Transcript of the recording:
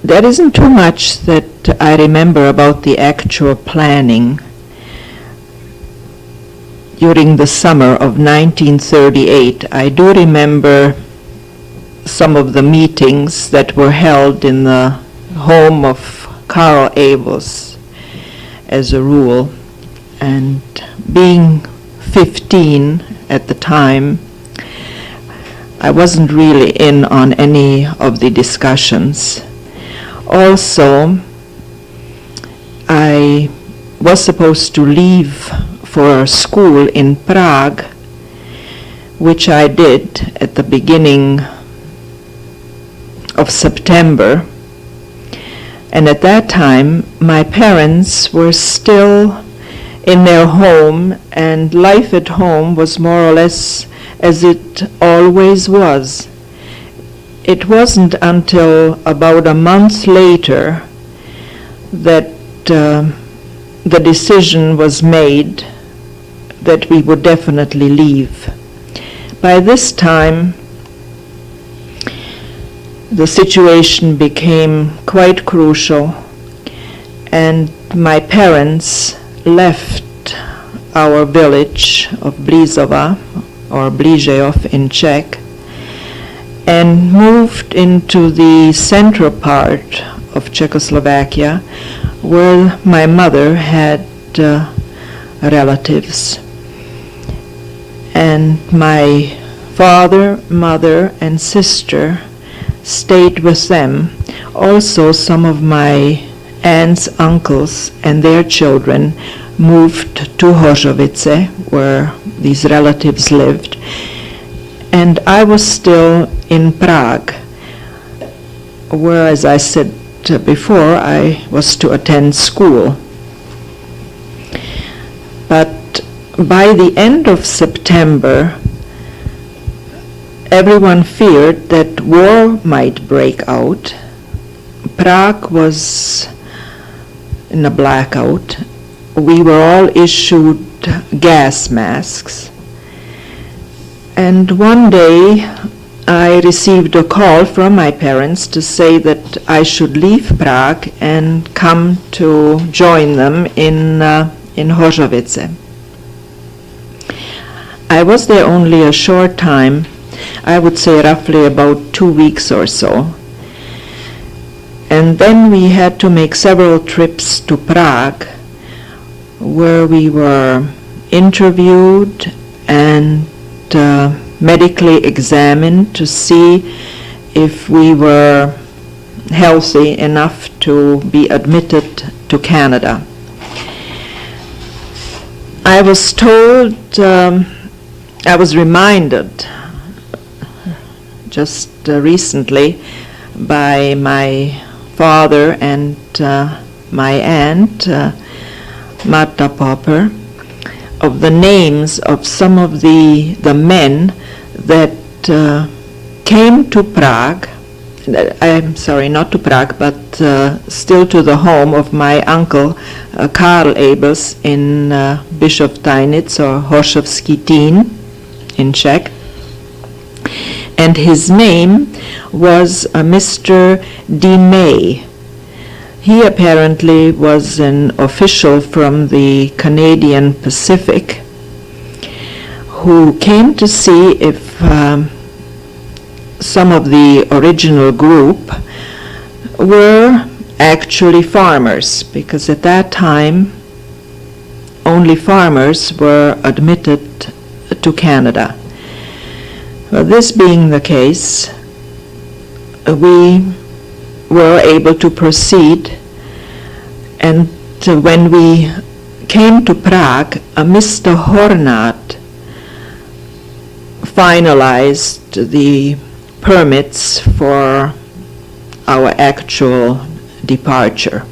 There isn't too much that I remember about the actual planning. During the summer of 1938, I do remember some of the meetings that were held in the home of Karl Abels, as a rule, and being 15 at the time, I wasn't really in on any of the discussions. Also, I was supposed to leave for school in Prague, which I did at the beginning of September. And at that time, my parents were still in their home, and life at home was more or less as it always was. It wasn't until about a month later that the decision was made that we would definitely leave. By this time, the situation became quite crucial, and my parents left our village of Blizova, or Blížejov in Czech, and moved into the central part of Czechoslovakia, where my mother had relatives. And my father, mother, and sister stayed with them. Also, some of my aunts, uncles, and their children moved to Hořovice, where these relatives lived. And I was still in Prague, where, as I said before, I was to attend school. But by the end of September, everyone feared that war might break out. Prague was in a blackout. We were all issued gas masks. And one day I received a call from my parents to say that I should leave Prague and come to join them in Hořovice. I was there only a short time, I would say roughly about 2 weeks or so. And then we had to make several trips to Prague, where we were interviewed and medically examined to see if we were healthy enough to be admitted to Canada. I was told, I was reminded just recently by my father and my aunt, Marta Popper, of the names of some of the men that came to Prague. I'm sorry, not to Prague, but still to the home of my uncle Karl Abels in Bischoftajnic, or Hořovský Týn in Czech. And his name was Mr. D. May. He apparently was an official from the Canadian Pacific who came to see if some of the original group were actually farmers, because at that time only farmers were admitted to Canada. Well, this being the case, we were able to proceed, and when we came to Prague, Mr. Hornat finalized the permits for our actual departure.